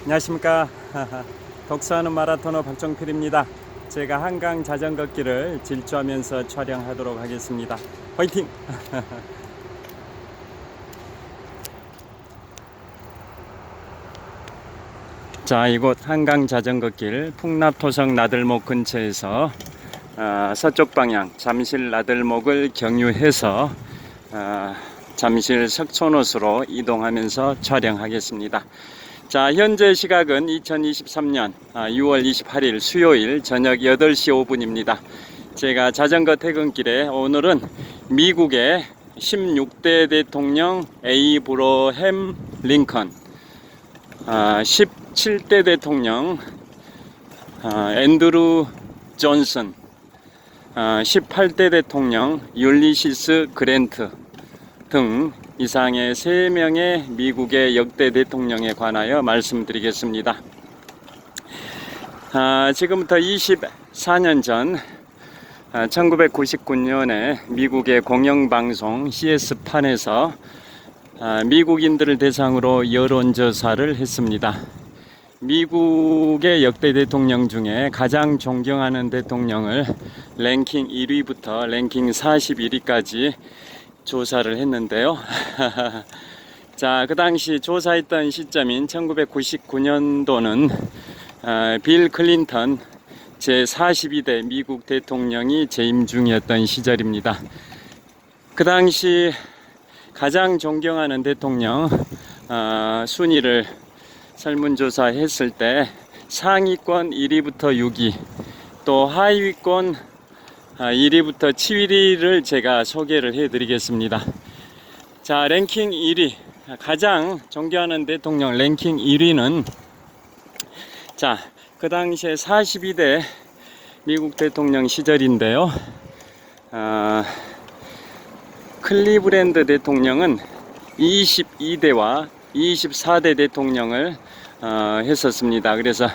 안녕하십니까. 독서하는 마라토너 박정필입니다. 제가 한강 자전거길을 질주하면서 촬영하도록 하겠습니다. 화이팅! 자, 이곳 한강 자전거길 풍납토성 나들목 근처에서 서쪽 방향 잠실 나들목을 경유해서 잠실 석촌호수로 이동하면서 촬영하겠습니다. 자, 현재 시각은 2023년 6월 28일 수요일 저녁 8시 5분입니다. 제가 자전거 퇴근길에 오늘은 미국의 16대 대통령 에이브러햄 링컨, 17대 대통령 앤드루 존슨, 18대 대통령 율리시스 그랜트 등 이상의 3명의 미국의 역대 대통령에 관하여 말씀드리겠습니다. 지금부터 24년 전 1999년에 미국의 공영방송 CS판에서 미국인들을 대상으로 여론조사를 했습니다. 미국의 역대 대통령 중에 가장 존경하는 대통령을 랭킹 1위부터 랭킹 41위까지 조사를 했는데요. 자, 그 당시 조사했던 시점인 1999년도는 빌 클린턴 제42대 미국 대통령이 재임 중이었던 시절입니다. 그 당시 가장 존경하는 대통령 순위를 설문조사했을 때 상위권 1위부터 6위, 또 하위권 1위부터 7위를 제가 소개를 해드리겠습니다. 자, 랭킹 1위, 가장 존경하는 대통령 랭킹 1위는 자, 그 당시에 42대 미국 대통령 시절인데요. 클리브랜드 대통령은 22대와 24대 대통령을 했었습니다. 그래서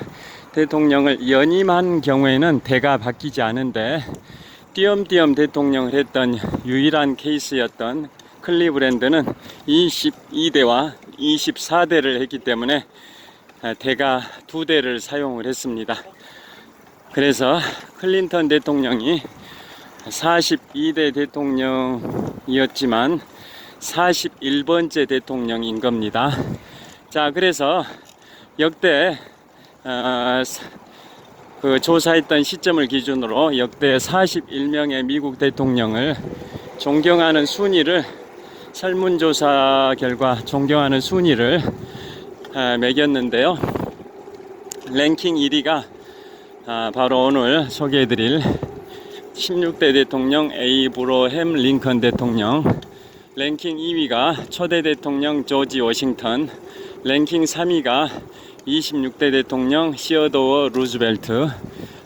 대통령을 연임한 경우에는 대가 바뀌지 않은데 띄엄띄엄 대통령을 했던 유일한 케이스였던 클리브랜드는 22대와 24대를 했기 때문에 대가 2대를 사용을 했습니다. 그래서 클린턴 대통령이 42대 대통령이었지만 41번째 대통령인 겁니다. 자, 그래서 역대 그 조사했던 시점을 기준으로 역대 41명의 미국 대통령을 존경하는 순위를 설문조사 결과 존경하는 순위를 매겼는데요. 랭킹 1위가 바로 오늘 소개해드릴 16대 대통령 에이브러햄 링컨 대통령, 랭킹 2위가 초대 대통령 조지 워싱턴, 랭킹 3위가 26대 대통령 시어도어 루즈벨트,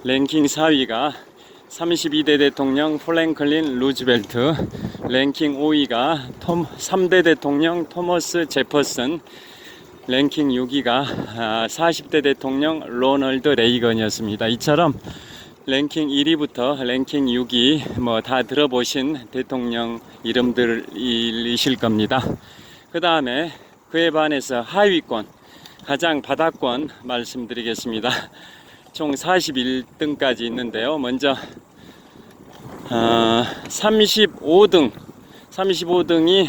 랭킹 4위가 32대 대통령 프랭클린 루즈벨트, 랭킹 5위가 3대 대통령 토머스 제퍼슨, 랭킹 6위가 40대 대통령 로널드 레이건이었습니다. 이처럼 랭킹 1위부터 랭킹 6위 뭐 다 들어보신 대통령 이름들이실 겁니다. 그 다음에 그에 반해서 하위권, 가장 바닥권 말씀드리겠습니다. 총 41등까지 있는데요. 먼저 35등이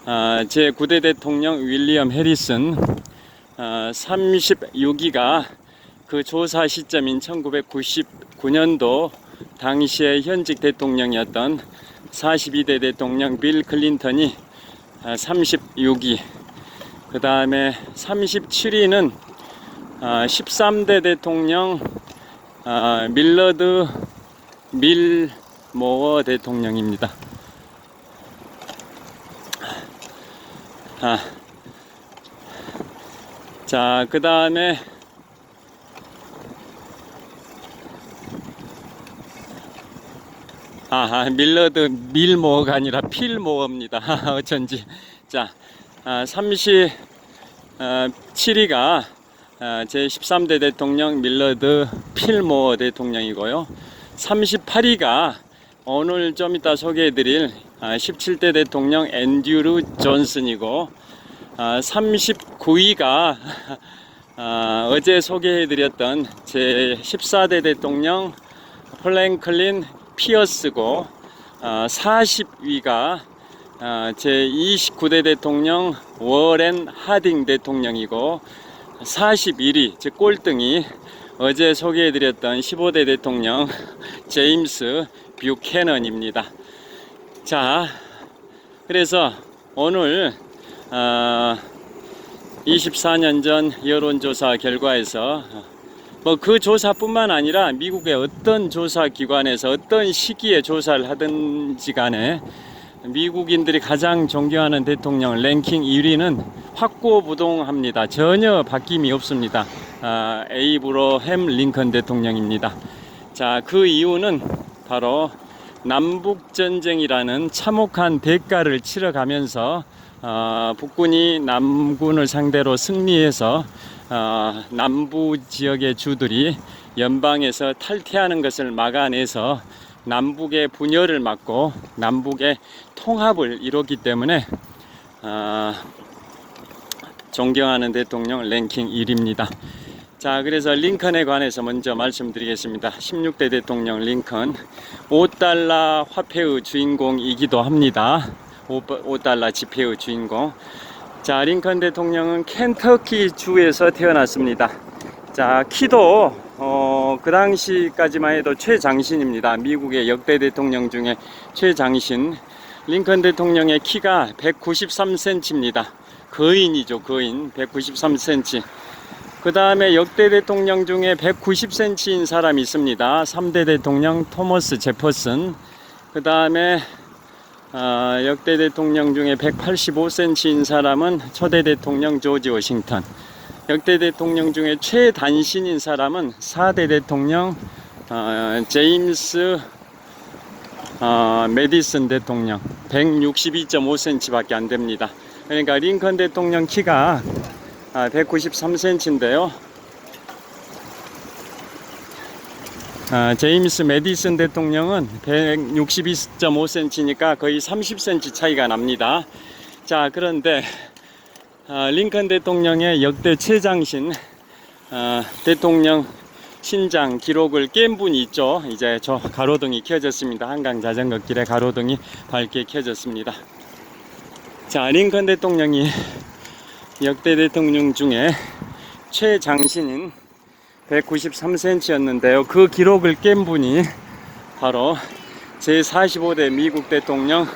제9대 대통령 윌리엄 해리슨, 36위가 그 조사 시점인 1999년도 당시의 현직 대통령이었던 42대 대통령 빌 클린턴이 36위, 그 다음에 37위는 13대 대통령 밀러드 밀모어 대통령입니다. 자, 그 다음에 밀러드 밀모어가 아니라 필모어입니다. 어쩐지. 자, 37위가 제13대 대통령 밀러드 필모어 대통령이고요. 38위가 오늘 좀 이따 소개해드릴 17대 대통령 앤드루 존슨이고, 39위가 어제 소개해드렸던 제 14대 대통령 프랭클린 피어스고 40위가 제 29대 대통령 워렌 하딩 대통령이고 41위 즉 꼴등이 어제 소개해드렸던 15대 대통령 제임스 뷰캐넌입니다. 자, 그래서 오늘 24년 전 여론조사 결과에서 그 조사뿐만 아니라 미국의 어떤 조사기관에서 어떤 시기에 조사를 하든지 간에 미국인들이 가장 존경하는 대통령 랭킹 1위는 확고부동합니다. 전혀 바뀜이 없습니다. 에이브러햄 링컨 대통령입니다. 자, 그 이유는 바로 남북전쟁이라는 참혹한 대가를 치러가면서 북군이 남군을 상대로 승리해서 남부 지역의 주들이 연방에서 탈퇴하는 것을 막아내서 남북의 분열을 막고 남북의 통합을 이뤘기 때문에 존경하는 대통령 랭킹 1위입니다. 자, 그래서 링컨에 관해서 먼저 말씀드리겠습니다. 16대 대통령 링컨 5달러 화폐의 주인공이기도 합니다. 5달러 지폐의 주인공. 자, 링컨 대통령은 켄터키 주에서 태어났습니다. 자, 키도 그 당시까지만 해도 최장신입니다. 미국의 역대 대통령 중에 최장신. 링컨 대통령의 키가 193cm입니다. 거인이죠, 거인. 193cm. 그 다음에 역대 대통령 중에 190cm인 사람이 있습니다. 3대 대통령 토머스 제퍼슨. 그 다음에 역대 대통령 중에 185cm인 사람은 초대 대통령 조지 워싱턴. 역대 대통령 중에 최단신인 사람은 4대 대통령 제임스 메디슨 대통령. 162.5cm 밖에 안 됩니다. 그러니까 링컨 대통령 키가 193cm인데요. 제임스 메디슨 대통령은 162.5cm니까 거의 30cm 차이가 납니다. 자, 그런데 링컨 대통령의 역대 최장신 대통령 신장 기록을 깬 분이 있죠. 이제 저 가로등이 켜졌습니다. 한강 자전거 길에 가로등이 밝게 켜졌습니다. 자, 링컨 대통령이 역대 대통령 중에 최장신인 193cm였는데요. 그 기록을 깬 분이 바로 제45대 미국 대통령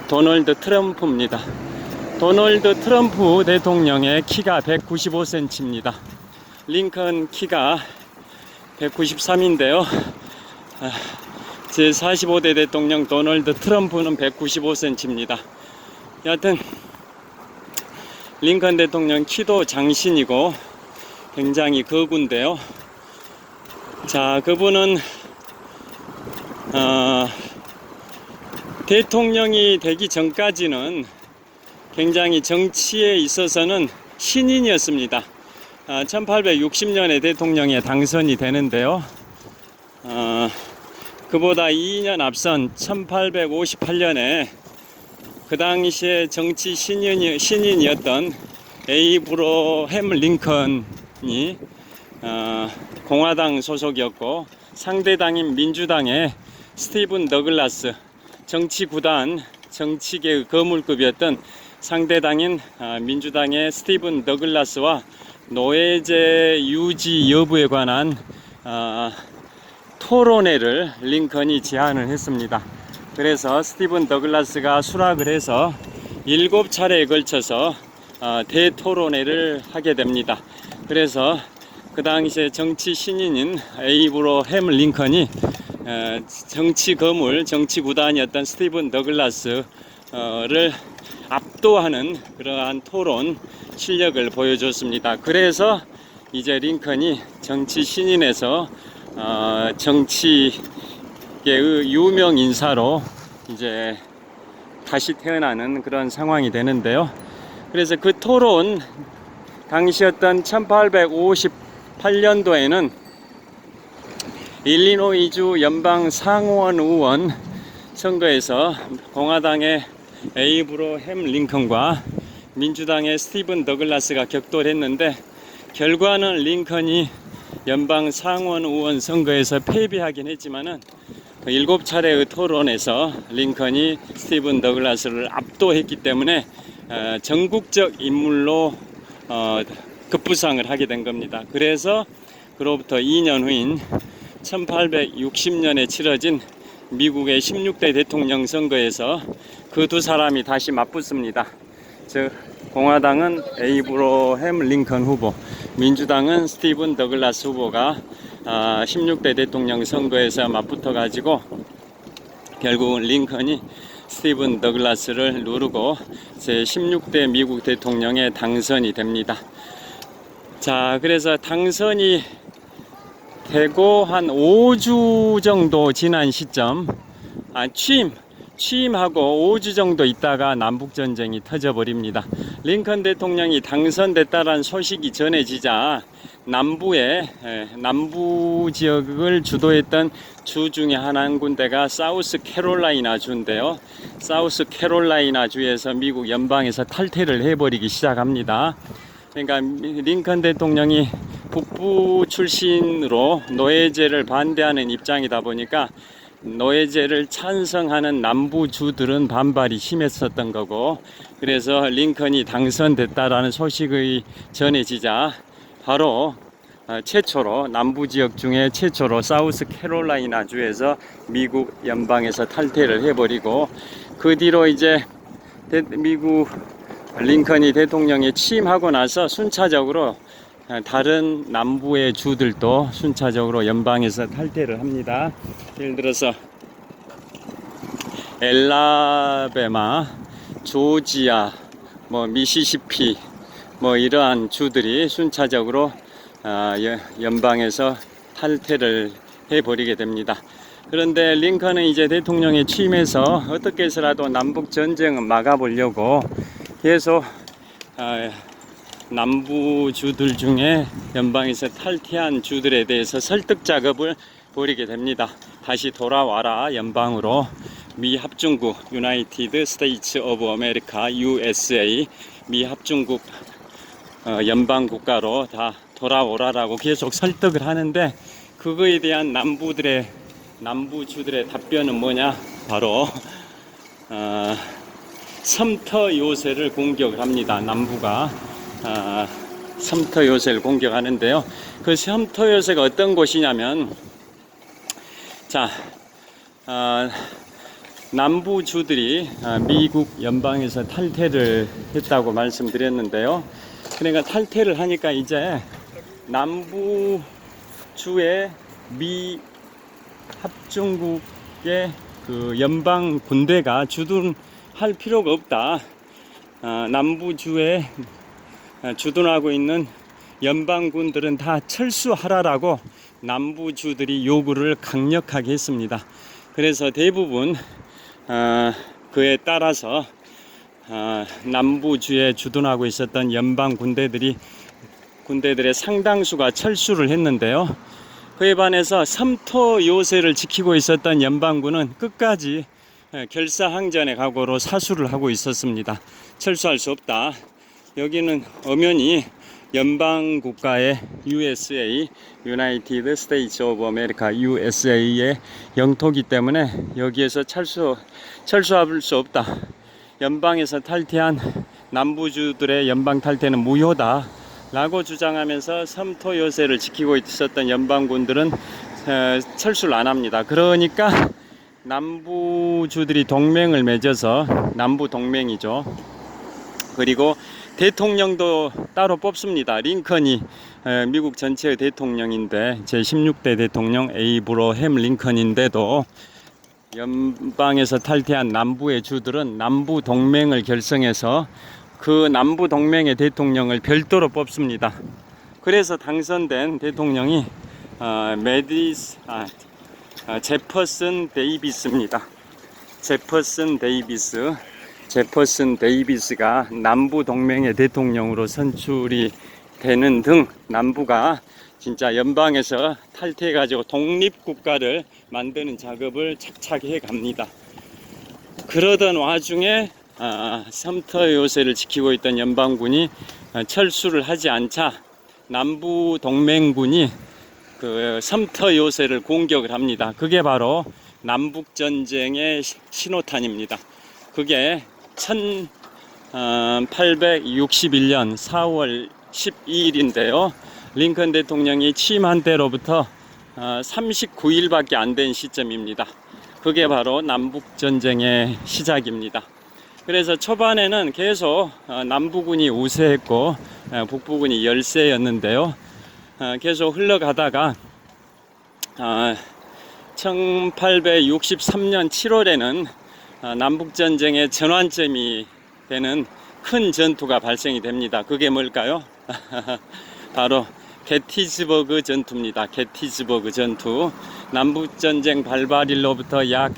도널드 트럼프입니다. 도널드 트럼프 대통령의 키가 195cm입니다. 링컨 키가 193인데요. 제45대 대통령 도널드 트럼프는 195cm입니다. 여하튼 링컨 대통령 키도 장신이고 굉장히 거구인데요. 자, 그분은 대통령이 되기 전까지는 굉장히 정치에 있어서는 신인이었습니다. 1860년에 대통령에 당선이 되는데요. 그보다 2년 앞선 1858년에 그 당시에 정치 신인이었던 에이브러햄 링컨이 공화당 소속이었고 상대당인 민주당의 스티븐 더글라스, 정치구단, 정치계의 거물급이었던 상대당인 민주당의 스티븐 더글라스와 노예제 유지 여부에 관한 토론회를 링컨이 제안을 했습니다. 그래서 스티븐 더글라스가 수락을 해서 7차례에 걸쳐서 대토론회를 하게 됩니다. 그래서 그 당시에 정치 신인인 에이브러햄 링컨이 정치 거물, 정치 구단이었던 스티븐 더글라스를 압도하는 그러한 토론 실력을 보여줬습니다. 그래서 이제 링컨이 정치 신인에서 정치계의 유명 인사로 이제 다시 태어나는 그런 상황이 되는데요. 그래서 그 토론 당시였던 1858년도에는 일리노이주 연방 상원 의원 선거에서 공화당의 에이브러햄 링컨과 민주당의 스티븐 더글라스가 격돌했는데 결과는 링컨이 연방 상원 의원 선거에서 패배하긴 했지만은 7차례의 토론에서 링컨이 스티븐 더글라스를 압도했기 때문에 전국적 인물로 급부상을 하게 된 겁니다. 그래서 그로부터 2년 후인 1860년에 치러진 미국의 16대 대통령 선거에서 그 두 사람이 다시 맞붙습니다. 즉 공화당은 에이브러햄 링컨 후보, 민주당은 스티븐 더글라스 후보가 16대 대통령 선거에서 맞붙어 가지고 결국은 링컨이 스티븐 더글라스를 누르고 제16대 미국 대통령에 당선이 됩니다. 자, 그래서 당선이 되고 한 5주 정도 지난 시점, 취임하고 5주 정도 있다가 남북전쟁이 터져버립니다. 링컨 대통령이 당선됐다는 소식이 전해지자 남부 지역을 주도했던 주 중에 한 군데가 사우스 캐롤라이나 주인데요. 사우스 캐롤라이나 주에서 미국 연방에서 탈퇴를 해버리기 시작합니다. 그러니까 링컨 대통령이 북부 출신으로 노예제를 반대하는 입장이다 보니까 노예제를 찬성하는 남부주들은 반발이 심했었던 거고, 그래서 링컨이 당선됐다라는 소식이 전해지자 바로 최초로 남부지역 중에 최초로 사우스 캐롤라이나 주에서 미국 연방에서 탈퇴를 해버리고, 그 뒤로 이제 미국 링컨이 대통령에 취임하고 나서 순차적으로 다른 남부의 주들도 순차적으로 연방에서 탈퇴를 합니다. 예를 들어서 엘라베마, 조지아, 미시시피 이러한 주들이 순차적으로 연방에서 탈퇴를 해버리게 됩니다. 그런데 링컨은 이제 대통령에 취임해서 어떻게 해서라도 남북 전쟁을 막아보려고 계속 남부 주들 중에 연방에서 탈퇴한 주들에 대해서 설득 작업을 벌이게 됩니다. 다시 돌아와라 연방으로, 미 합중국 유나이티드 스테이츠 오브 아메리카 USA, 미 합중국 연방 국가로 다 돌아오라라고 계속 설득을 하는데, 그거에 대한 남부주들의 답변은 뭐냐? 바로 섬터 요새를 공격을 합니다. 남부가 섬터 요새를 공격하는데요. 그 섬터 요새가 어떤 곳이냐면, 자, 남부주들이 미국 연방에서 탈퇴를 했다고 말씀드렸는데요. 그러니까 탈퇴를 하니까 이제 남부주의 미 합중국의 그 연방 군대가 주둔할 필요가 없다. 남부주에 주둔하고 있는 연방군들은 다 철수하라라고 남부주들이 요구를 강력하게 했습니다. 그래서 대부분 그에 따라서 남부주에 주둔하고 있었던 연방 군대들의 상당수가 철수를 했는데요. 그에 반해서 섬터 요새를 지키고 있었던 연방군은 끝까지 결사항전의 각오로 사수를 하고 있었습니다. 철수할 수 없다. 여기는 엄연히 연방 국가의 USA, United States of America, USA의 영토이기 때문에 여기에서 철수할 수 없다. 연방에서 탈퇴한 남부주들의 연방 탈퇴는 무효다 라고 주장하면서 섬터 요새를 지키고 있었던 연방군들은 철수를 안 합니다. 그러니까 남부주들이 동맹을 맺어서, 남부 동맹이죠. 그리고 대통령도 따로 뽑습니다. 링컨이 미국 전체의 대통령인데, 제16대 대통령 에이브러햄 링컨인데도 연방에서 탈퇴한 남부의 주들은 남부 동맹을 결성해서 그 남부 동맹의 대통령을 별도로 뽑습니다. 그래서 당선된 대통령이 제퍼슨 데이비스입니다. 제퍼슨 데이비스가 남부 동맹의 대통령으로 선출이 되는 등 남부가 진짜 연방에서 탈퇴해가지고 독립국가를 만드는 작업을 착착 해갑니다. 그러던 와중에 섬터 요새를 지키고 있던 연방군이 철수를 하지 않자 남부 동맹군이 그 섬터 요새를 공격을 합니다. 그게 바로 남북 전쟁의 신호탄입니다. 그게 1861년 4월 12일인데요. 링컨 대통령이 취임한 때로부터 39일밖에 안 된 시점입니다. 그게 바로 남북 전쟁의 시작입니다. 그래서 초반에는 계속 남부군이 우세했고 북부군이 열세였는데요. 계속 흘러가다가 1863년 7월에는 남북전쟁의 전환점이 되는 큰 전투가 발생이 됩니다. 그게 뭘까요? 바로 게티즈버그 전투입니다. 게티즈버그 전투. 남북전쟁 발발일로부터 약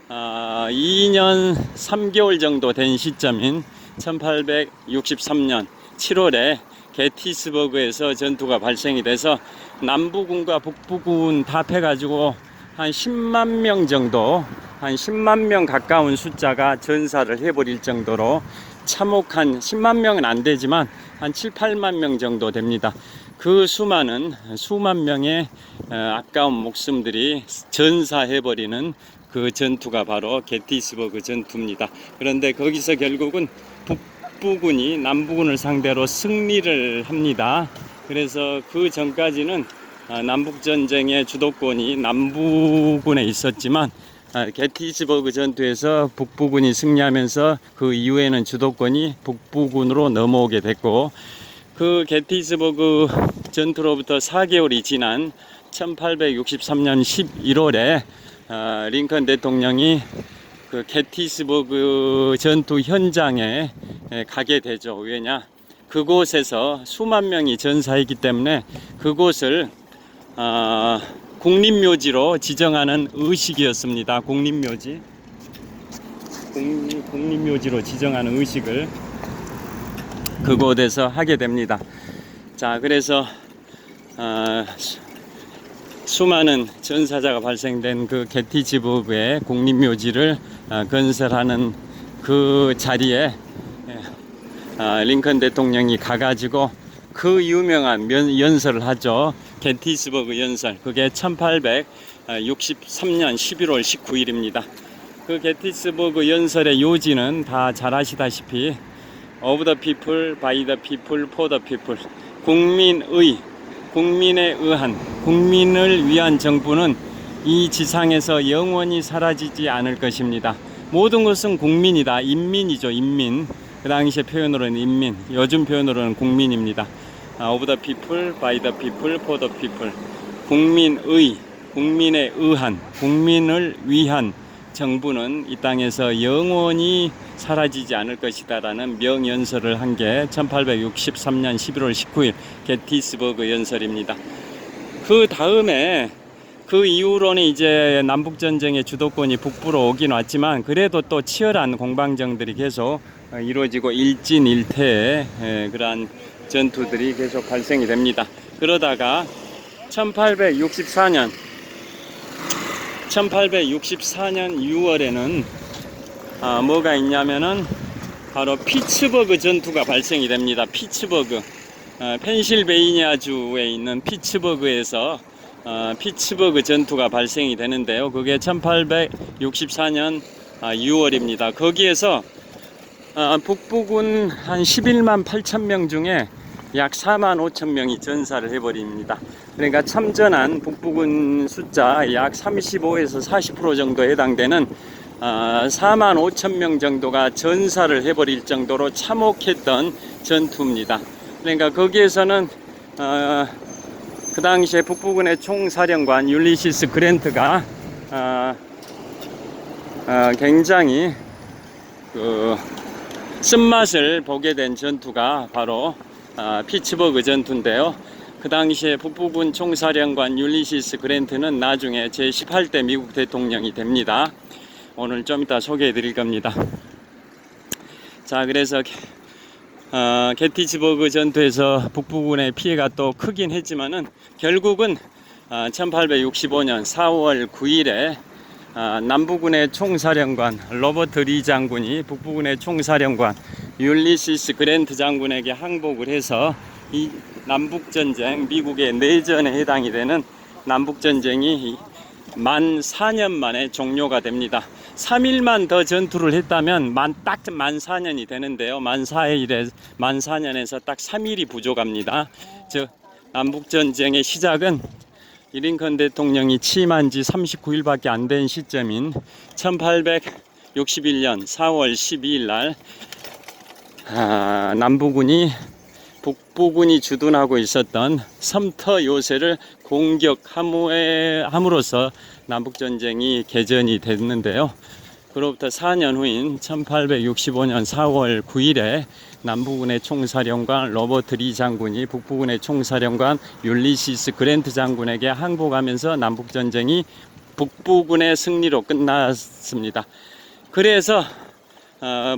2년 3개월 정도 된 시점인 1863년 7월에 게티스버그에서 전투가 발생이 돼서 남부군과 북부군 다 합해가지고 한 10만 명 정도, 한 10만 명 가까운 숫자가 전사를 해버릴 정도로 참혹한, 10만 명은 안 되지만 한 7, 8만 명 정도 됩니다. 그 수만 명의 아까운 목숨들이 전사해버리는 그 전투가 바로 게티스버그 전투입니다. 그런데 거기서 결국은 북부군이 남부군을 상대로 승리를 합니다. 그래서 그 전까지는 남북전쟁의 주도권이 남부군에 있었지만 게티스버그 전투에서 북부군이 승리하면서 그 이후에는 주도권이 북부군으로 넘어오게 됐고, 그 게티스버그 전투로부터 4개월이 지난 1863년 11월에 링컨 대통령이 그 게티스버그 전투 현장에 가게 되죠. 왜냐? 그곳에서 수만 명이 전사했기 때문에 그곳을 국립묘지로 지정하는 의식이었습니다. 국립묘지로 지정하는 의식을 그곳에서 하게 됩니다. 자, 그래서 수많은 전사자가 발생된 그 게티즈버그의 국립묘지를 건설하는 그 자리에 링컨 대통령이 가가지고 그 유명한 연설을 하죠. 게티스버그 연설. 그게 1863년 11월 19일입니다. 그 게티스버그 연설의 요지는 다 잘 아시다시피 of the people, by the people, for the people. 국민에 의한, 국민을 위한 정부는 이 지상에서 영원히 사라지지 않을 것입니다. 모든 것은 국민이다. 인민이죠. 인민. 그 당시의 표현으로는 인민, 요즘 표현으로는 국민입니다. of the people, by the people, for the people. 국민에 의한, 국민을 위한 정부는 이 땅에서 영원히 사라지지 않을 것이다 라는 명연설을 한 게 1863년 11월 19일 게티스버그 연설입니다. 그 다음에 그 이후로는 이제 남북전쟁의 주도권이 북부로 오긴 왔지만 그래도 또 치열한 공방전들이 계속 이루어지고 일진일퇴의 그러한 전투들이 계속 발생이 됩니다. 그러다가 1864년 6월에는 뭐가 있냐면은 바로 피츠버그 전투가 발생이 됩니다. 피츠버그, 펜실베이니아주에 있는 피츠버그에서 피츠버그 전투가 발생이 되는데요. 그게 1864년 6월입니다. 거기에서 북부군 한 11만 8천 명 중에 약 4만 5천 명이 전사를 해버립니다. 그러니까 참전한 북부군 숫자 약 35에서 40% 정도에 해당되는 4만 5천 명 정도가 전사를 해버릴 정도로 참혹했던 전투입니다. 그러니까 거기에서는 그 당시에 북부군의 총사령관 율리시스 그랜트가 굉장히 쓴맛을 보게 된 전투가 바로 피츠버그 전투인데요. 그 당시에 북부군 총사령관 율리시스 그랜트는 나중에 제18대 미국 대통령이 됩니다. 오늘 좀 이따 소개해 드릴 겁니다. 자, 그래서 게티즈버그 전투에서 북부군의 피해가 또 크긴 했지만은 결국은 1865년 4월 9일에 남부군의 총사령관 로버트 리 장군이 북부군의 총사령관 율리시스 그랜트 장군에게 항복을 해서 이 남북전쟁, 미국의 내전에 해당이 되는 남북전쟁이 만 4년 만에 종료가 됩니다. 3일만 더 전투를 했다면 딱 만 4년이 되는데요. 만 4년에서 딱 3일이 부족합니다. 즉 남북전쟁의 시작은 링컨 대통령이 취임한 지 39일밖에 안 된 시점인 1861년 4월 12일 날 남부군이 북부군이 주둔하고 있었던 섬터 요새를 공격함으로써 남북전쟁이 개전이 됐는데요. 그로부터 4년 후인 1865년 4월 9일에 남부군의 총사령관 로버트 리 장군이 북부군의 총사령관 율리시스 그랜트 장군에게 항복하면서 남북전쟁이 북부군의 승리로 끝났습니다. 그래서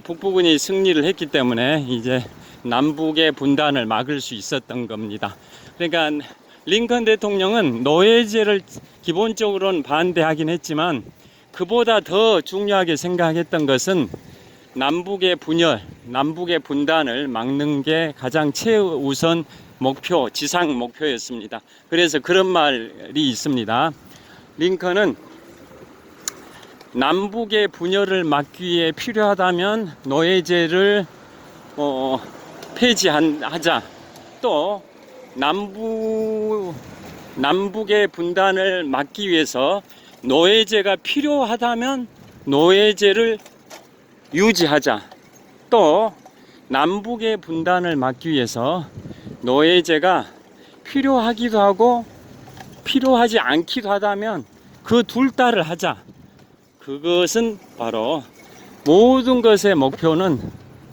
북부군이 승리를 했기 때문에 이제 남북의 분단을 막을 수 있었던 겁니다. 그러니까 링컨 대통령은 노예제를 기본적으로는 반대하긴 했지만 그보다 더 중요하게 생각했던 것은 남북의 분열, 남북의 분단을 막는 게 가장 최우선 목표, 지상 목표였습니다. 그래서 그런 말이 있습니다. 링컨은 남북의 분열을 막기 위해 필요하다면 노예제를 폐지하자. 또 남북의 분단을 막기 위해서 노예제가 필요하다면 노예제를 유지하자. 또 남북의 분단을 막기 위해서 노예제가 필요하기도 하고 필요하지 않기도 하다면 그 둘 다를 하자. 그것은 바로 모든 것의 목표는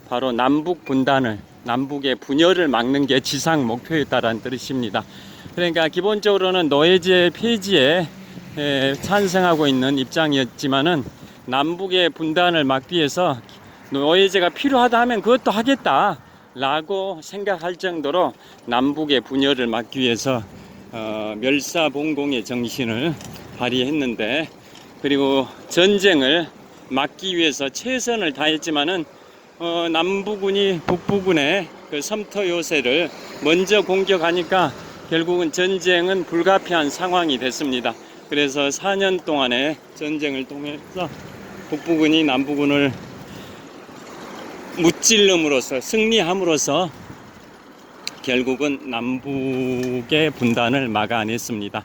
바로 남북 분단을, 남북의 분열을 막는 게 지상 목표였다라는 뜻입니다. 그러니까 기본적으로는 노예제 폐지에 찬성하고 있는 입장이었지만은 남북의 분단을 막기 위해서 노예제가 필요하다 하면 그것도 하겠다라고 생각할 정도로 남북의 분열을 막기 위해서 멸사봉공의 정신을 발휘했는데, 그리고 전쟁을 막기 위해서 최선을 다했지만은 남부군이 북부군의 그 섬터 요새를 먼저 공격하니까 결국은 전쟁은 불가피한 상황이 됐습니다. 그래서 4년 동안의 전쟁을 통해서 북부군이 남부군을 무찔름으로써 승리함으로써 결국은 남북의 분단을 막아냈습니다.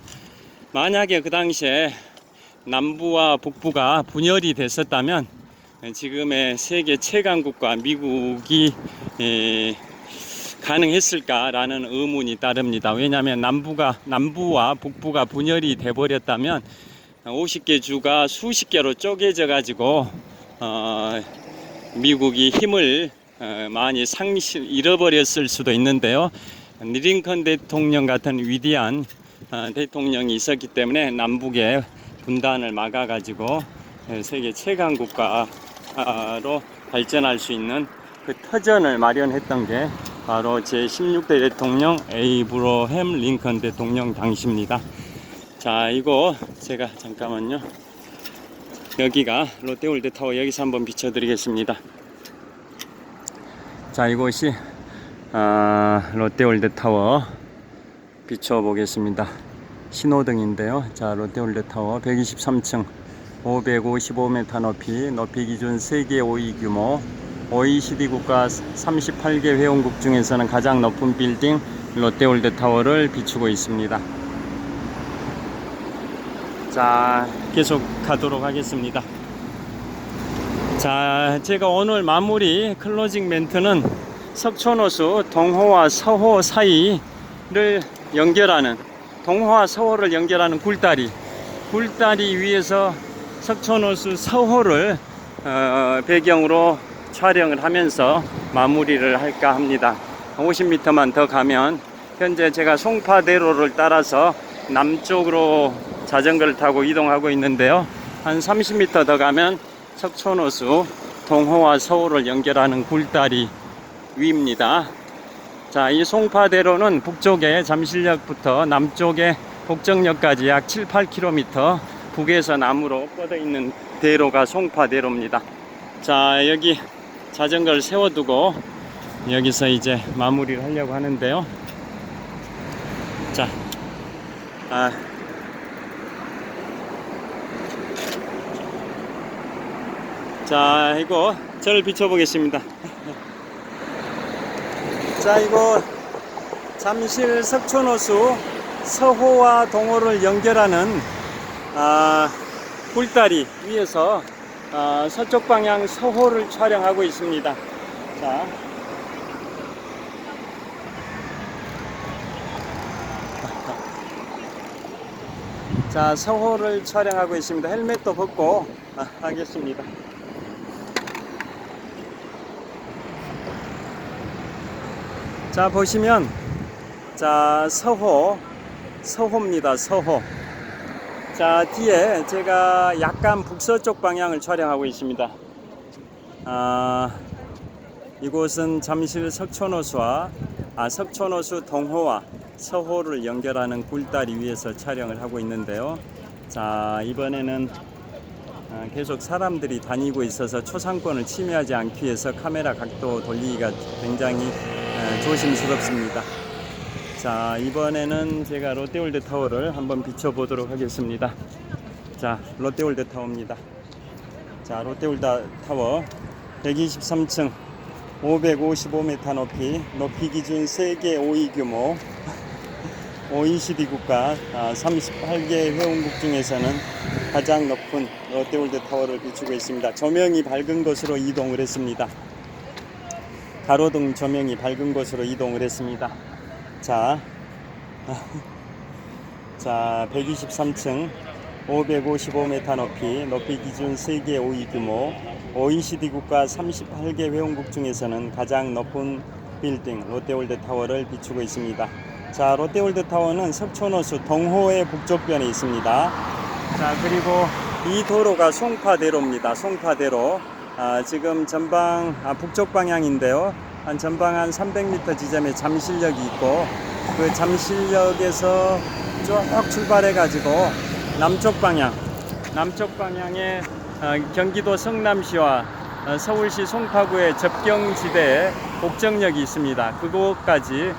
만약에 그 당시에 남부와 북부가 분열이 됐었다면 지금의 세계 최강국과 미국이 가능했을까라는 의문이 따릅니다. 왜냐하면 남부와 북부가 분열이 돼버렸다면 50개 주가 수십 개로 쪼개져 가지고 미국이 힘을 많이 잃어버렸을 수도 있는데요. 링컨 대통령 같은 위대한 대통령이 있었기 때문에 남북의 분단을 막아 가지고 세계 최강 국가로 발전할 수 있는 그 터전을 마련했던 게 바로 제16대 대통령 에이브러햄 링컨 대통령 당시입니다. 자, 이거 제가 잠깐만요. 여기가 롯데월드타워, 여기서 한번 비춰드리겠습니다. 자, 이곳이 롯데월드타워 비춰보겠습니다. 신호등인데요. 자, 롯데월드타워 123층 555m 높이 기준 세계 5위 규모, OECD 국가 38개 회원국 중에서는 가장 높은 빌딩 롯데월드타워를 비추고 있습니다. 자, 계속 가도록 하겠습니다. 자, 제가 오늘 마무리 클로징 멘트는 석촌호수 동호와 서호 사이를 연결하는, 동호와 서호를 연결하는 굴다리 위에서 석촌호수 서호를 배경으로 촬영을 하면서 마무리를 할까 합니다. 50m만 더 가면, 현재 제가 송파대로를 따라서 남쪽으로 자전거를 타고 이동하고 있는데요. 한 30m 더 가면 석촌호수 동호와 서호를 연결하는 굴다리 위입니다. 자, 이 송파대로는 북쪽에 잠실역부터 남쪽에 복정역까지 약 7, 8km 북에서 남으로 뻗어 있는 대로가 송파대로입니다. 자, 여기 자전거를 세워두고 여기서 이제 마무리를 하려고 하는데요. 자, 자, 이거 저를 비춰보겠습니다. 자, 이거 잠실 석촌호수 서호와 동호를 연결하는 굴다리 위에서 서쪽 방향 서호를 촬영하고 있습니다. 자, 자, 서호를 촬영하고 있습니다. 헬멧도 벗고 하겠습니다. 자, 보시면 자, 서호입니다. 서호. 자, 뒤에 제가 약간 북서쪽 방향을 촬영하고 있습니다. 이곳은 잠실 석촌호수와 석촌호수 동호와 서호를 연결하는 굴다리 위에서 촬영을 하고 있는데요. 자, 이번에는 계속 사람들이 다니고 있어서 초상권을 침해하지 않기 위해서 카메라 각도 돌리기가 굉장히 조심스럽습니다. 자, 이번에는 제가 롯데월드타워를 한번 비춰보도록 하겠습니다. 자, 롯데월드타워입니다. 자, 롯데월드타워 123층 555m 높이 기준 세계 5위 규모 OECD 국가 38개 회원국 중에서는 가장 높은 롯데월드타워를 비추고 있습니다. 조명이 밝은 곳으로 이동을 했습니다. 가로등 조명이 밝은 곳으로 이동을 했습니다. 자, 123층 555m 높이 기준 세계 5위 규모 OECD 국가 38개 회원국 중에서는 가장 높은 빌딩 롯데월드타워를 비추고 있습니다. 자, 롯데월드타워는 석촌호수 동호의 북쪽변에 있습니다. 자, 그리고 이 도로가 송파대로입니다. 송파대로. 지금 전방 북쪽 방향인데요. 전방 한 300m 지점에 잠실역이 있고 그 잠실역에서 쭉 출발해 가지고 남쪽 방향에 경기도 성남시와 서울시 송파구의 접경지대에 복정역이 있습니다. 그곳까지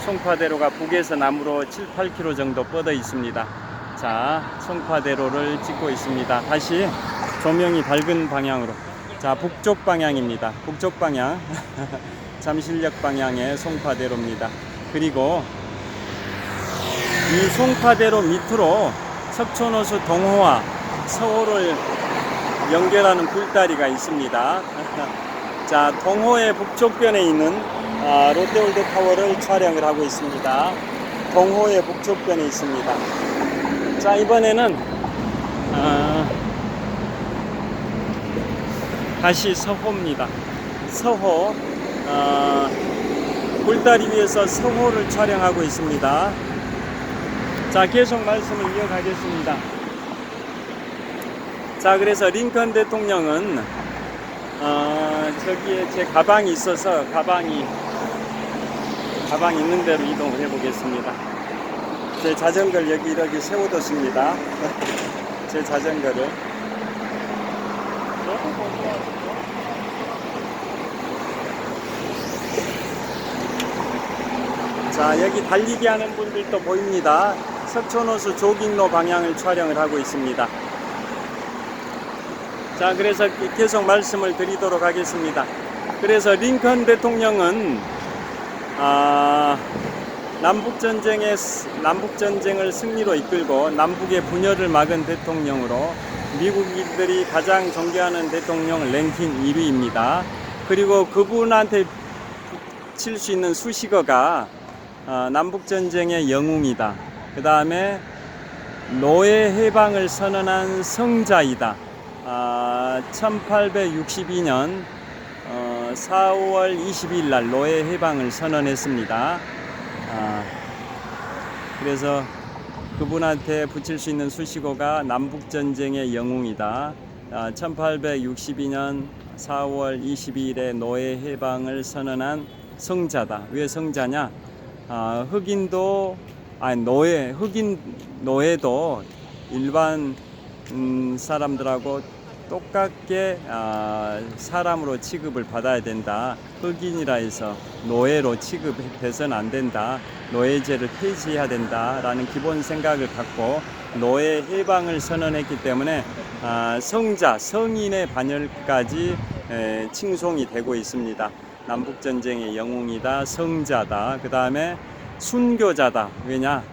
송파대로가 북에서 남으로 7, 8km 정도 뻗어 있습니다. 자, 송파대로를 찍고 있습니다. 다시 조명이 밝은 방향으로. 자, 북쪽 방향입니다. 북쪽 방향. 잠실역 방향의 송파대로입니다. 그리고 이 송파대로 밑으로 석촌호수 동호와 서호를 연결하는 굴다리가 있습니다. 자, 동호의 북쪽변에 있는 롯데월드타워를 촬영을 하고 있습니다. 동호의 북쪽변에 있습니다. 자, 이번에는 다시 서호입니다. 서호. 굴다리 위에서 서호를 촬영하고 있습니다. 자, 계속 말씀을 이어가겠습니다. 자, 그래서 링컨 대통령은 저기에 제 가방이 있어서 가방 있는 대로 이동을 해 보겠습니다. 제 자전거를 여기 이렇게 세워뒀습니다. 제 자전거를. 자, 여기 달리기 하는 분들도 보입니다. 석촌호수 조깅로 방향을 촬영을 하고 있습니다. 자, 그래서 계속 말씀을 드리도록 하겠습니다. 그래서 링컨 대통령은 남북전쟁을 승리로 이끌고 남북의 분열을 막은 대통령으로 미국인들이 가장 존경하는 대통령 랭킹 1위입니다. 그리고 그분한테 칠 수 있는 수식어가 남북전쟁의 영웅이다. 그 다음에 노예 해방을 선언한 성자이다. 1862년 4월 20일 날 노예 해방을 선언했습니다. 그래서 그분한테 붙일 수 있는 수식어가 남북전쟁의 영웅이다. 1862년 4월 22일에 노예 해방을 선언한 성자다. 왜 성자냐? 흑인 노예도 일반 사람들하고 똑같게 사람으로 취급을 받아야 된다. 흑인이라 해서 노예로 취급해서는 안 된다. 노예제를 폐지해야 된다라는 기본 생각을 갖고 노예 해방을 선언했기 때문에 성자, 성인의 반열까지 칭송이 되고 있습니다. 남북전쟁의 영웅이다, 성자다, 그 다음에 순교자다. 왜냐?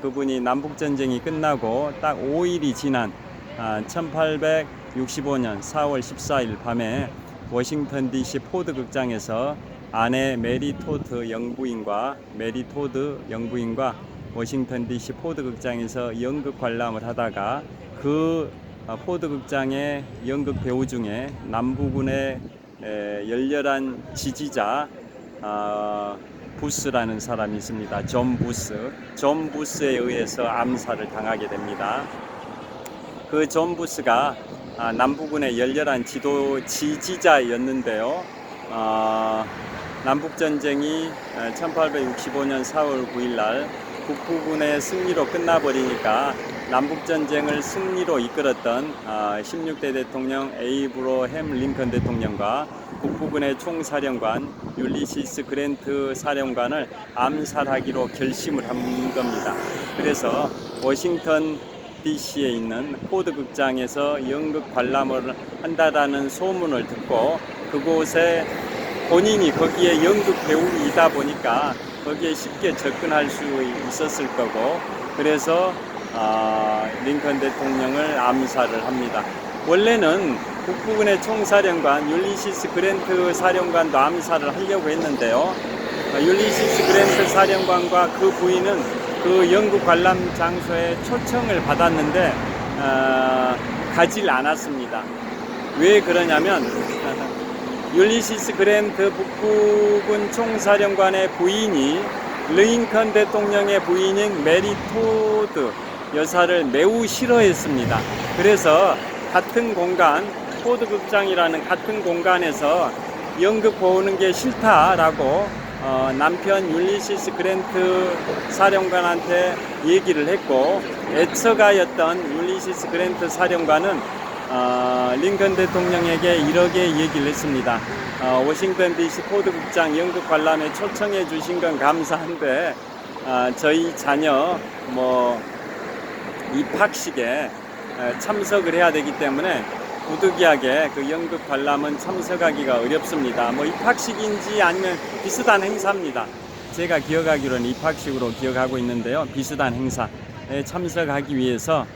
그분이 남북전쟁이 끝나고 딱 5일이 지난 1865년 4월 14일 밤에 워싱턴 DC 포드 극장에서 아내 메리 토드 영부인과 워싱턴 DC 포드 극장에서 연극 관람을 하다가 그 포드 극장의 연극 배우 중에 남부군의 열렬한 지지자 부스라는 사람이 있습니다. 존 부스에 의해서 암살을 당하게 됩니다. 그 존 부스가 남부군의 열렬한 지지자였는데요. 남북전쟁이 1865년 4월 9일 날 북부군의 승리로 끝나버리니까 남북전쟁을 승리로 이끌었던 16대 대통령 에이브러햄 링컨 대통령과 북부군의 총사령관 율리시스 그랜트 사령관을 암살하기로 결심을 한 겁니다. 그래서 워싱턴 DC에 있는 포드 극장에서 연극 관람을 한다라는 소문을 듣고 그곳에 본인이 거기에 연극 배우이다 보니까 거기에 쉽게 접근할 수 있었을 거고 그래서 링컨 대통령을 암살을 합니다. 원래는 북부군의 총사령관 율리시스 그랜트 사령관도 암살을 하려고 했는데요. 율리시스 그랜트 사령관과 그 부인은 그 연극 관람 장소에 초청을 받았는데 가질 않았습니다. 왜 그러냐면 율리시스 그랜트 북부군 총사령관의 부인이 링컨 대통령의 부인인 메리 토드 여사를 매우 싫어했습니다. 그래서 같은 공간, 포드 극장이라는 같은 공간에서 연극 보는 게 싫다라고 남편 율리시스 그랜트 사령관한테 얘기를 했고 애처가였던 율리시스 그랜트 사령관은 링컨 대통령에게 이렇게 얘기를 했습니다. 워싱턴 DC 포드 극장 연극 관람에 초청해 주신 건 감사한데 저희 자녀 입학식에 참석을 해야 되기 때문에 부득이하게 그 연극 관람은 참석하기가 어렵습니다. 입학식인지 아니면 비슷한 행사입니다. 제가 기억하기로는 입학식으로 기억하고 있는데요. 비슷한 행사에 참석하기 위해서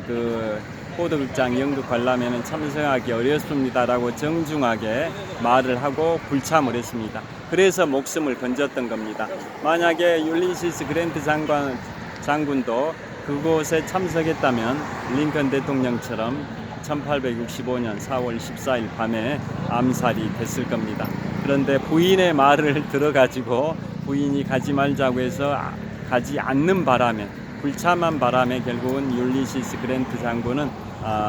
그 포드극장 연극 관람에는 참석하기 어렵습니다라고 정중하게 말을 하고 불참을 했습니다. 그래서 목숨을 건졌던 겁니다. 만약에 율리시스 그랜트 장군도 그곳에 참석했다면 링컨 대통령처럼 1865년 4월 14일 밤에 암살이 됐을 겁니다. 그런데 부인의 말을 들어가지고 부인이 가지 말자고 해서 가지 않는 바람에 불참한 바람에 결국은 율리시스 그랜트 장군은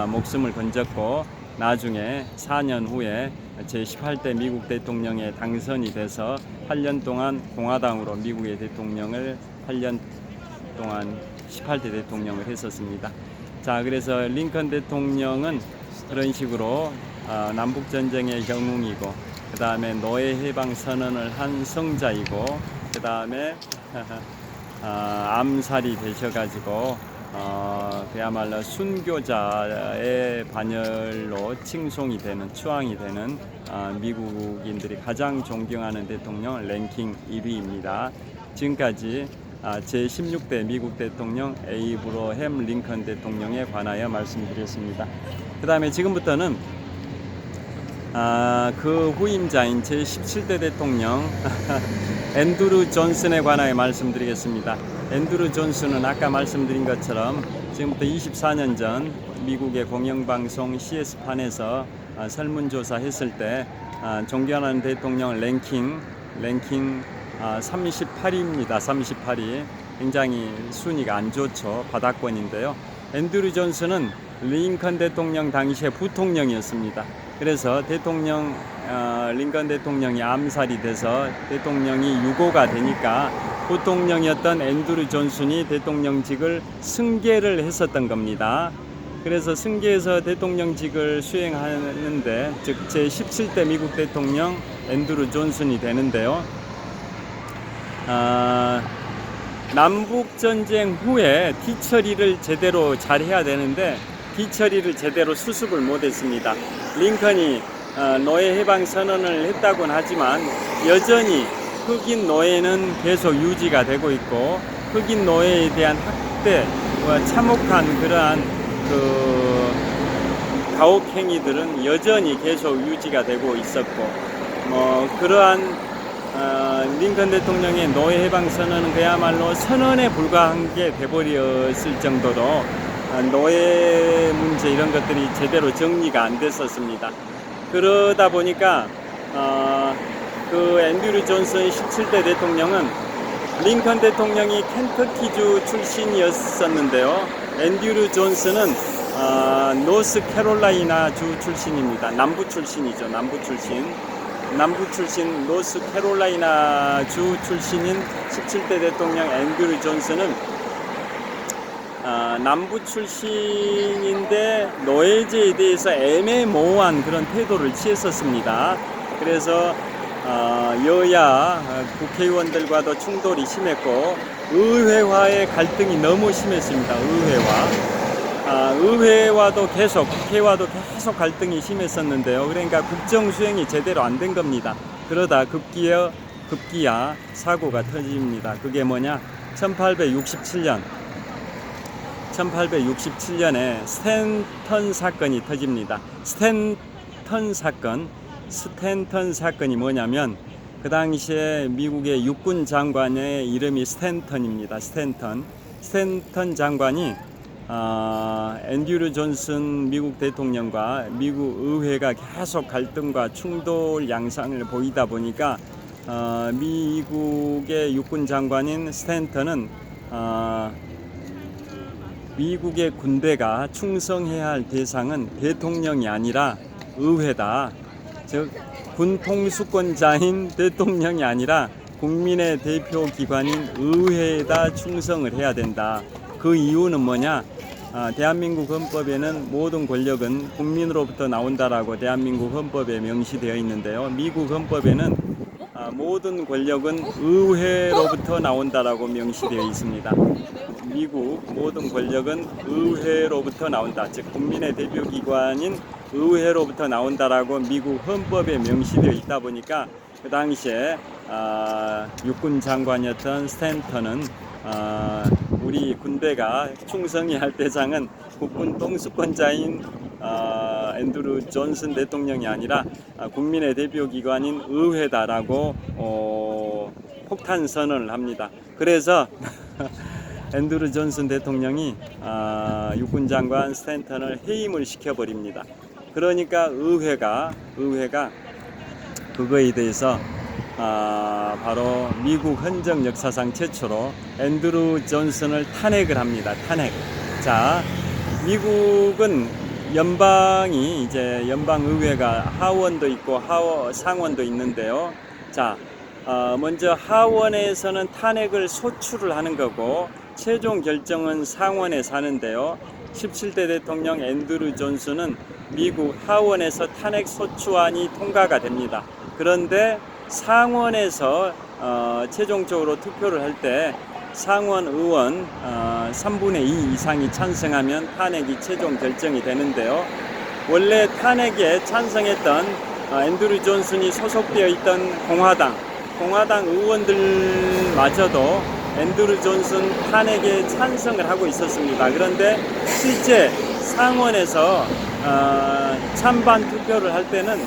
목숨을 건졌고 나중에 4년 후에 제18대 미국 대통령에 당선이 돼서 8년 동안 공화당으로 미국의 대통령을 8년 동안 18대 대통령을 했었습니다. 자, 그래서 링컨 대통령은 그런 식으로 남북전쟁의 영웅이고 그 다음에 노예 해방 선언을 한 성자이고 그 다음에 암살이 되셔가지고 그야말로 순교자의 반열로 칭송이 되는 추앙이 되는 미국인들이 가장 존경하는 대통령 랭킹 1위입니다. 지금까지 제16대 미국 대통령 에이브러햄 링컨 대통령에 관하여 말씀드렸습니다. 그 다음에 지금부터는 그 후임자인 제17대 대통령 앤드루 존슨에 관하여 말씀드리겠습니다. 앤드루 존슨은 아까 말씀드린 것처럼 지금부터 24년 전 미국의 공영방송 CS판에서 설문조사 했을 때 존경하는 대통령 랭킹 38위입니다. 38위. 굉장히 순위가 안 좋죠. 바닥권인데요. 앤드루 존슨은 링컨 대통령 당시에 부통령이었습니다. 그래서 링컨 대통령이 암살이 돼서 대통령이 유고가 되니까 부통령이었던 앤드루 존슨이 대통령직을 승계를 했었던 겁니다. 그래서 승계해서 대통령직을 수행하는데, 즉 제17대 미국 대통령 앤드루 존슨이 되는데요. 남북전쟁 후에 뒤처리를 제대로 잘 해야 되는데 뒤처리를 제대로 수습을 못했습니다. 링컨이 노예 해방 선언을 했다고는 하지만 여전히 흑인 노예는 계속 유지가 되고 있고, 흑인 노예에 대한 학대와 참혹한 그러한 가혹 행위들은 여전히 계속 유지가 되고 있었고, 그러한 링컨 대통령의 노예 해방 선언은 그야말로 선언에 불과한 게 돼버렸을 정도로 노예 문제 이런 것들이 제대로 정리가 안 됐었습니다. 그러다 보니까 그 앤드루 존슨 17대 대통령은 링컨 대통령이 켄터키주 출신이었었는데요. 앤드루 존슨은 노스캐롤라이나 주 출신입니다. 남부 출신이죠. 남부 출신 노스캐롤라이나 주 출신인 17대 대통령 앤드루 존슨은 남부 출신인데 노예제에 대해서 애매모호한 그런 태도를 취했었습니다. 그래서 여야 국회의원들과도 충돌이 심했고 의회와의 갈등이 너무 심했습니다. 의회와도 계속, 국회와도 계속 갈등이 심했었는데요. 그러니까 국정 수행이 제대로 안 된 겁니다. 그러다 급기야 사고가 터집니다. 그게 뭐냐? 1867년에 스탠턴 사건이 터집니다. 스탠턴 사건이 뭐냐면, 그 당시에 미국의 육군 장관의 이름이 스탠턴입니다. 스탠턴 장관이 앤드루 존슨 미국 대통령과 미국 의회가 계속 갈등과 충돌 양상을 보이다 보니까 미국의 육군 장관인 스탠턴은 미국의 군대가 충성해야 할 대상은 대통령이 아니라 의회다. 즉 군 통수권자인 대통령이 아니라 국민의 대표 기관인 의회에다 충성을 해야 된다. 그 이유는 뭐냐? 대한민국 헌법에는 모든 권력은 국민으로부터 나온다라고 대한민국 헌법에 명시되어 있는데요. 미국 헌법에는 모든 권력은 의회로부터 나온다라고 명시되어 있습니다. 미국 모든 권력은 의회로부터 나온다. 즉 국민의 대표 기관인 의회로부터 나온다라고 미국 헌법에 명시되어 있다 보니까 그 당시에 육군 장관이었던 스탠턴은 우리 군대가 충성해야 할 대상은 국군 통수권자인 앤드루 존슨 대통령이 아니라 국민의 대표 기관인 의회다라고 폭탄 선언을 합니다. 그래서 앤드루 존슨 대통령이 육군 장관 스탠턴을 해임을 시켜버립니다. 그러니까 의회가 그거에 대해서 바로 미국 헌정 역사상 최초로 앤드루 존슨을 탄핵을 합니다. 자, 미국은 연방이 이제 연방의회가 하원도 있고 상원도 있는데요. 자, 먼저 하원에서는 탄핵을 소추를 하는 거고 최종 결정은 상원에서 하는데요. 17대 대통령 앤드루 존슨은 미국 하원에서 탄핵 소추안이 통과가 됩니다. 그런데 상원에서 최종적으로 투표를 할 때 상원 의원 3분의 2 이상이 찬성하면 탄핵이 최종 결정이 되는데요. 원래 탄핵에 찬성했던 앤드루 존슨이 소속되어 있던 공화당 의원들마저도 앤드루 존슨 탄핵에 찬성을 하고 있었습니다. 그런데 실제 상원에서 찬반 투표를 할 때는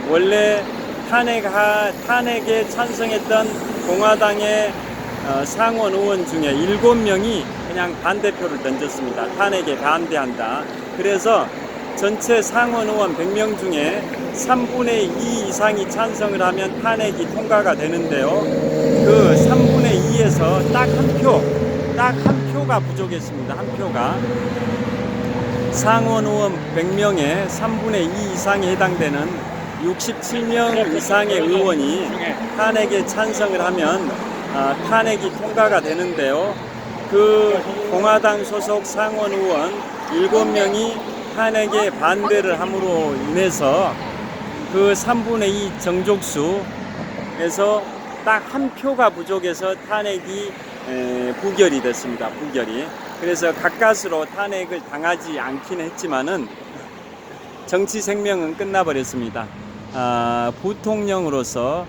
원래 탄핵에 찬성했던 공화당의 상원 의원 중에 7명이 그냥 반대표를 던졌습니다. 탄핵에 반대한다. 그래서 전체 상원 의원 100명 중에 3분의 2 이상이 찬성을 하면 탄핵이 통과가 되는데요. 그 3분의 2에서 딱 한 표가 부족했습니다. 한 표가. 상원 의원 100명의 3분의 2 이상에 해당되는 67명 이상의 의원이 탄핵에 찬성을 하면 탄핵이 통과가 되는데요. 그 공화당 소속 상원 의원 7명이 탄핵에 반대를 함으로 인해서 그 3분의 2 정족수에서 딱 한 표가 부족해서 탄핵이 부결이 됐습니다. 부결이. 그래서 가까스로 탄핵을 당하지 않긴 했지만은 정치 생명은 끝나버렸습니다. 부통령으로서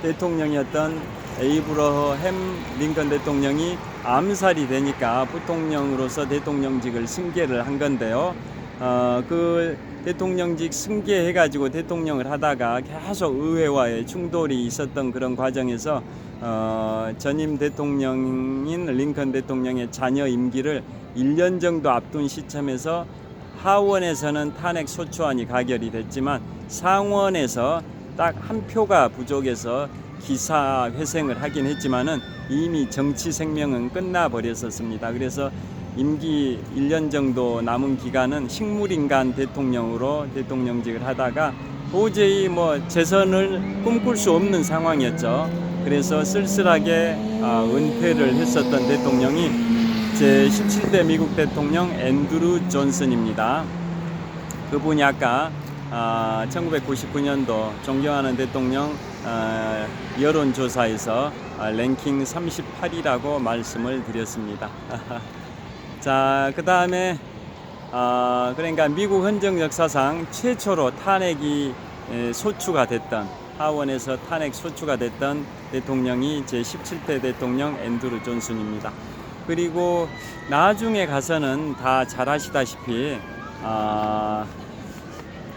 대통령이었던 에이브러햄 링컨 대통령이 암살이 되니까 부통령으로서 대통령직을 승계를 한 건데요. 그 대통령직 승계해가지고 대통령을 하다가 계속 의회와의 충돌이 있었던 그런 과정에서 전임 대통령인 링컨 대통령의 자녀 임기를 1년 정도 앞둔 시점에서 하원에서는 탄핵 소추안이 가결이 됐지만 상원에서 딱 한 표가 부족해서 기사 회생을 하긴 했지만은 이미 정치 생명은 끝나 버렸었습니다. 그래서 임기 1년 정도 남은 기간은 식물인간 대통령으로 대통령직을 하다가 도저히 재선을 꿈꿀 수 없는 상황이었죠. 그래서 쓸쓸하게 은퇴를 했었던 대통령이 제17대 미국 대통령 앤드루 존슨입니다. 그분이 아까 1999년도 존경하는 대통령 여론조사에서 랭킹 38이라고 말씀을 드렸습니다. 자, 그 다음에 그러니까 미국 헌정 역사상 최초로 탄핵이 소추가 됐던, 하원에서 탄핵 소추가 됐던 대통령이 제17대 대통령 앤드루 존슨입니다. 그리고 나중에 가서는 다 잘 아시다시피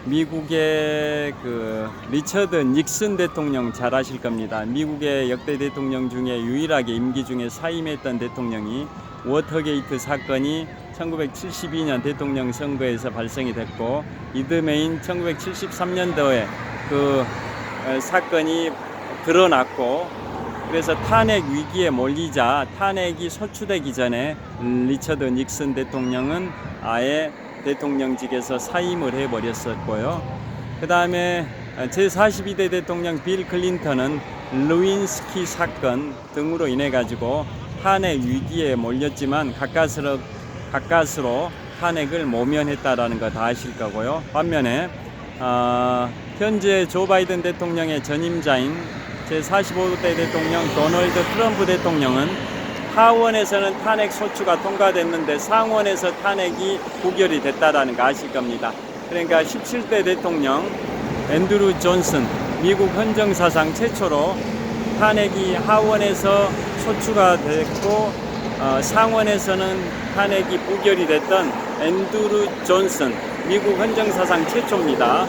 미국의 그 리처드 닉슨 대통령 잘 아실 겁니다. 미국의 역대 대통령 중에 유일하게 임기 중에 사임했던 대통령이 워터게이트 사건이 1972년 대통령 선거에서 발생이 됐고, 이듬해인 1973년도에 그 사건이 드러났고, 그래서 탄핵 위기에 몰리자 탄핵이 소추되기 전에 리처드 닉슨 대통령은 아예 대통령직에서 사임을 해버렸었고요. 그 다음에 제42대 대통령 빌 클린턴은 루인스키 사건 등으로 인해 가지고 탄핵 위기에 몰렸지만 가까스로 탄핵을 모면했다라는 거 다 아실 거고요. 반면에 현재 조 바이든 대통령의 전임자인 제45대 대통령 도널드 트럼프 대통령은 하원에서는 탄핵 소추가 통과됐는데 상원에서 탄핵이 부결이 됐다라는 거 아실 겁니다. 그러니까 17대 대통령 앤드루 존슨, 미국 헌정사상 최초로 탄핵이 하원에서 소추가 됐고 상원에서는 탄핵이 부결이 됐던 앤드루 존슨, 미국 헌정사상 최초입니다.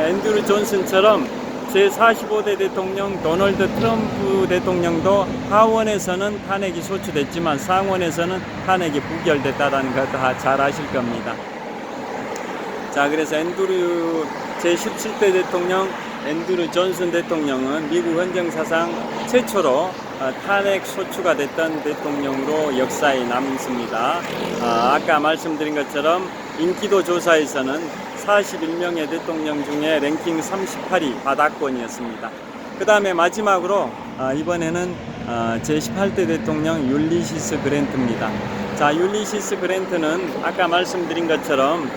앤드루 존슨처럼 제45대 대통령 도널드 트럼프 대통령도 하원에서는 탄핵이 소추됐지만 상원에서는 탄핵이 부결됐다는 거 다 잘 아실 겁니다. 자, 그래서 제17대 대통령 앤드루 존슨 대통령은 미국 헌정사상 최초로 탄핵 소추가 됐던 대통령으로 역사에 남습니다. 아까 말씀드린 것처럼 인기도 조사에서는 41명의 대통령 중에 랭킹 38위 바닥권이었습니다. 그 다음에 마지막으로 이번에는 제18대 대통령 율리시스 그랜트입니다. 자, 율리시스 그랜트는 아까 말씀드린 것처럼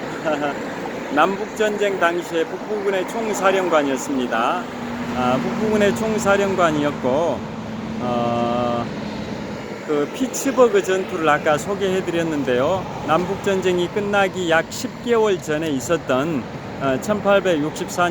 남북전쟁 당시에 북부군의 총사령관이었습니다. 북부군의 총사령관이었고 그 피츠버그 전투를 아까 소개해 드렸는데요. 남북전쟁이 끝나기 약 10개월 전에 있었던 1864년